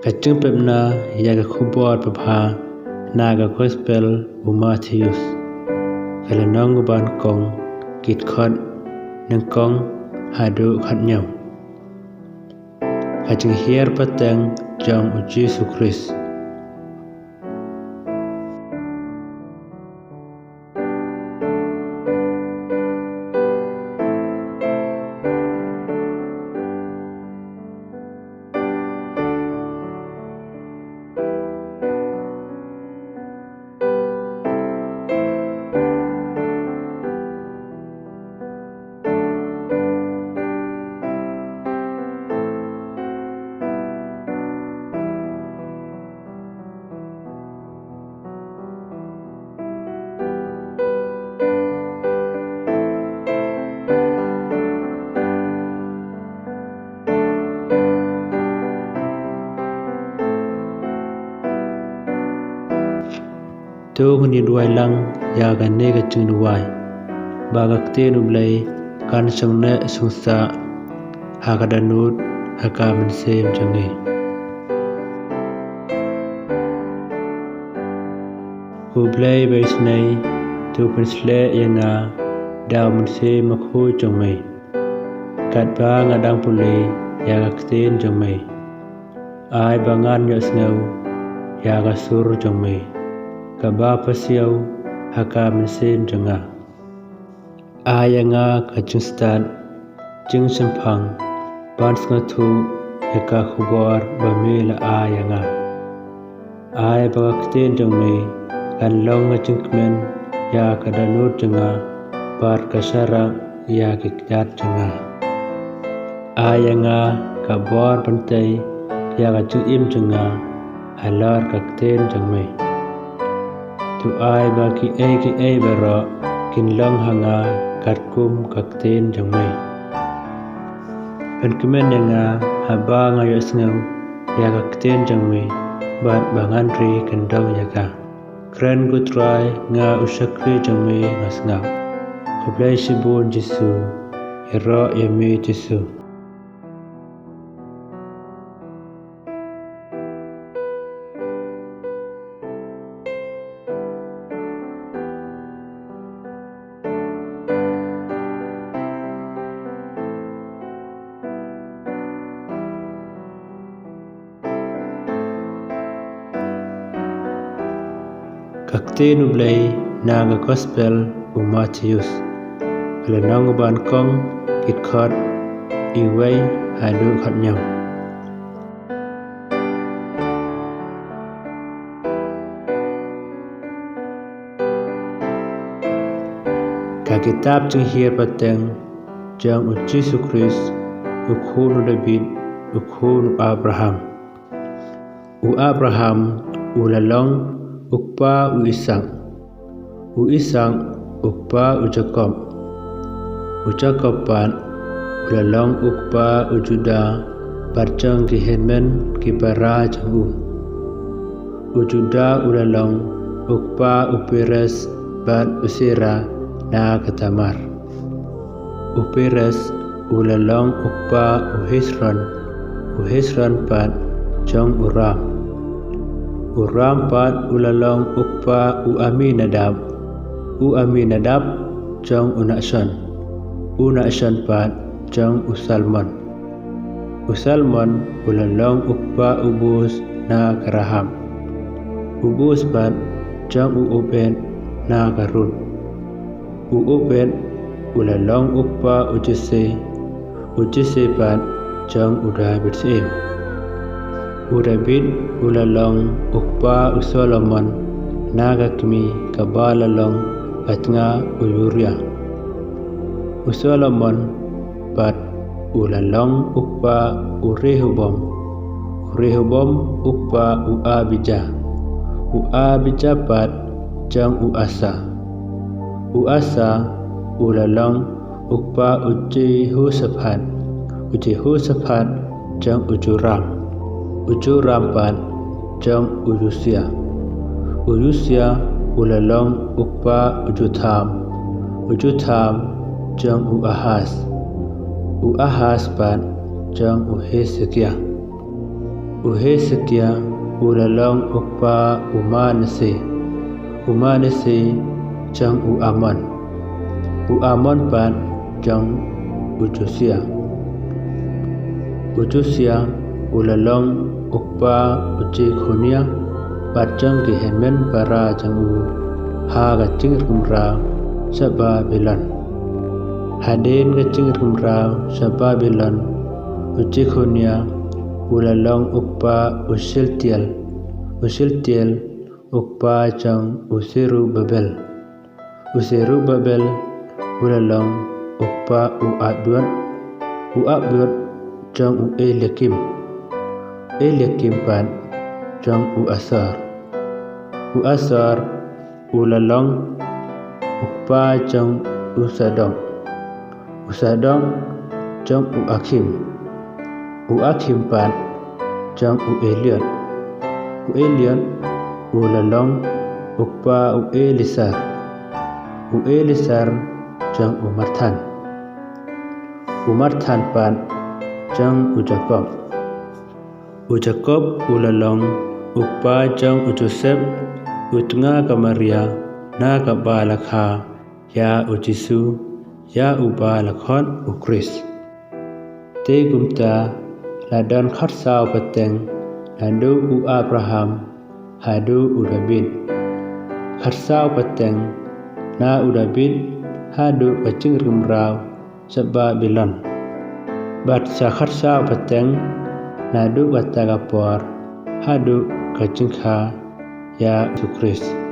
Kacung pepna yaga khubor papha naga gospel Matthews kalanong ban kong dkhot nang kong hadu khat nhau jinghiar pateng jong Jisu Khrist tu ni duai lang ya ga ne ga chung duai ba ga Ktien Blei kan song ne sung sa ha ga danut ha ka min sem changi Blei bai snai tu pin sle yana daw min se ma khu chong mai kat ba nga dang pule ya ga Ktien chong mai ai ba ngan yo snau ya ga sur chong mai Kaba pasiau haka mesin jenga ayanga kacung stan jing sempang ban ngatu haka khubor bamela ayanga ay baga Ktien jongme kan long ngacung kmen ya kadanut jenga bar kasara ya kikyat jenga ayanga kabor pantai ya kacung im jenga halar ka Ktien jongme tu ai ba ki ai baro kin long hanga kat kum ka Ktien jongme pen kemen nga haba nga yo snau ya ka Ktien jongme bat bangan ri kendong ya ka kren gutrai nga usakri jongme nga sngap Blei sibun Jisu hero yemi Jisu Ktien Blei naga gospel Matthews kalanong ban kong dkhot iway hadu khat nhau ka kitab jinghiar pateng jong Jisu Khrist ukhunu David ukhunu Abraham ulalong ukpa Isang ukpa Jacob pan ulalong ukpa Juda barjang kihenmen kibara jang Juda ulalong ukpa Parish bat usira na katamar Parish ulalong ukpa Hezron pan jong Uram pat ulalong ukpa Aminadab jong Unakson pat jong Usalmon ulalong ukpa Ubus na Karaham Ubus pat jong Uoben na Karun Uoben ulalong ukpa Ujese pat jong David David ulalong ukpa Solomon naga kimi Kaba lalong patnga Uriah Solomon pat ulalong ukpa Rehobom ukpa Abijah pat jang Uasa ulalong ukpa Jehosaphat jang Ujoram pat jang Usia ulalong ukpa Ujotham jang Uahaz pat jang Hezekiah uhe setia ulalong ukpa umanese jang amon pan jang ujusia ulalong ukpa uji khunia batjang gihemen para jang ha gacing rumra saba bilan haden gacing rumra saba bilan uji khunia ulalong ukpa usil tiel ukpa jang usiru babel ulalong ukpa uabut jang Eliakim pan jang uasar ulalong ukpa jang usadong jang uakim pan jang uelion ulalong ukpa uelisar jang umarthan pan jang ujakob ulalong ukpa jang ujosep utnga kamaria na kabalakha ya ujisu ya ubalakon ukris te gumta ladon kharsau pateng hadu Abraham hadu David kharsau pateng na David hadu kacing rumrau saba bilan bat sa kharsau pateng nadu batagapor hadu kacingkha ya Jisu Khrist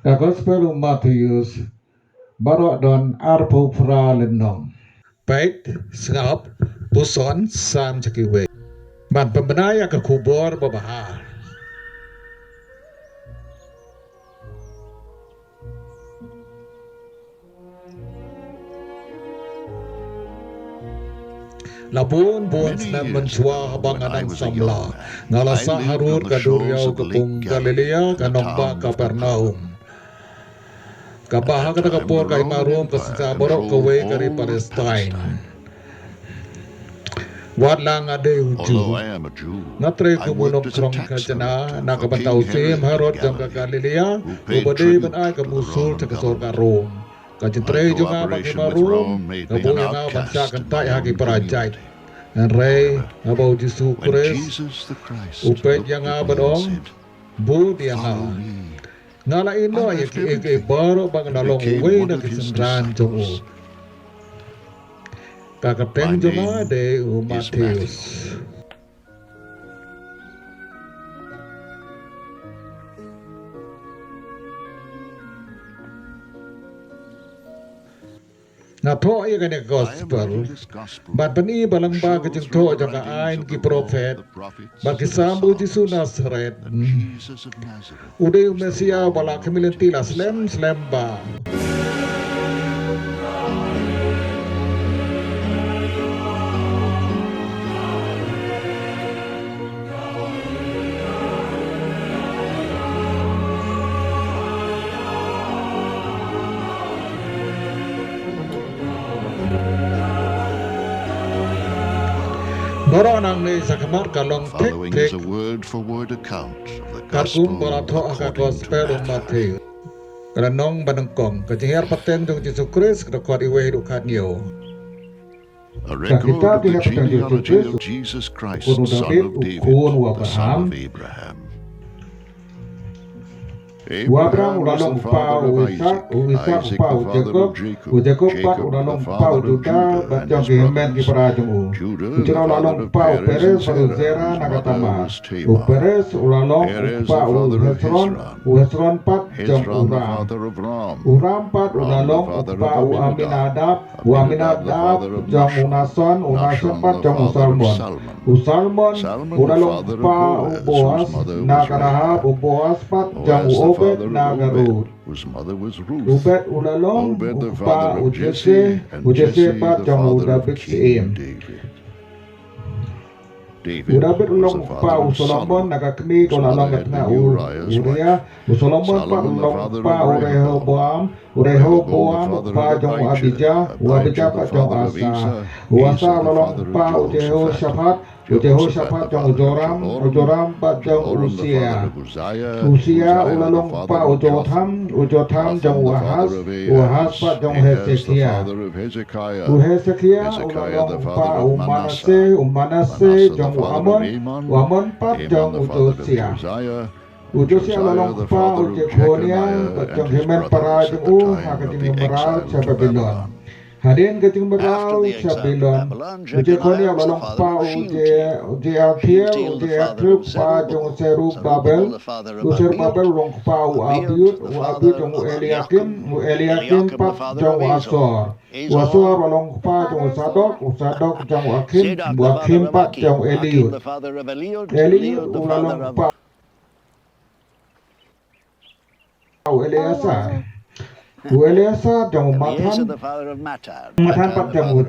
Gospel Mattheus barok don arpo fra lenong peit sngap puson sam cakiwe ban pembenaya ke kubur babahar Labun snam mensua habang anang samla ngalasa harut ka duriau kepung Galilea kanomba Kapernaum Kaba kata kapur kai marum ke borok kowe kari Palestine. Wadlang ade uju. Natre kumunong krong kajana nakabantau sim harot jam ka Galilea ubade ban ai ka musul te kasor ka Rom. Kajitre juga bagi marum kabu yang bansa kentai hagi perajai. Nare abau Jisu Khrist upet yang abadong bu yang ngala ino ya ki baro bang nalong we na kisendran jong kakapeng jong de Mattheus na to ya kane gospel bat pani balang ba ke jingthoh jong ain ki prophet bat ki sambu Jisu Nazaret ude Mesia bala kemilenti la slem ba Doronang ni sakmar kalong Following is a word-for-word account of the Gospel Gospel aka according Gospel to of Matthew. Matthew. Kanong banangkong kajingiar pateng jong Jisu Khrist kod iwe kanyo. A record of the genealogy of Jesus Christ, son of David, the son of Abraham. Abraham ulalong pa Isaac pa Jacob pat ulalong pa Juda bat jong gemen ki para jong Juda ulalong pa Perez baru Zera nagatama Perez ulalong pa Hezron pat jong Uram pat ulalong pa Aminadab jong Unason pat jong Usalmon ulalong pa Boaz nagarahab Boaz pat jong Obed nagarud. Obed ulalong pa Ujese pat jong David siim. David ulalong pa Solomon nagakni ulalong katna Uriah. Solomon pat ulalong pa Rehoboam pa jong Abijah pat jong Asa ulalong pa Jehoshaphat jong Joram pat jong Usia ulalong pa Jotham jong Wahaz pat jong Hezekiah ulalong pa Umanase jong Amon pat jong Ujosia ulalong pa Jekonia pat jong Hemen para jong hakating meral sa Babylon. Hadirin keting meral sa Babylon. Jekonia ulalong pa Jeakhir pa jong Serubabel ulalong pa Abiyud jong Eliakim pat jong Asor ulalong pa jong Sadok jong Akim pat jong Eliud ulalong pa Eleazar jong Math1 pat jong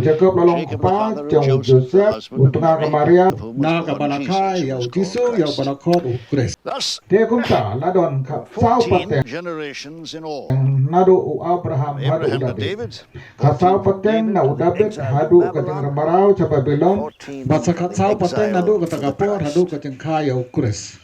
Jacob lalong pa jong Joseph utengah ke Maria na kabalakai yau Jisu yau dkhot Khrist te kumta ladon sau pateng nadu Abraham hadu David sau pateng na David hadu kateng ramarau ca Babylon batsa sau pateng nadu katagapor hadu kateng kaya Khrist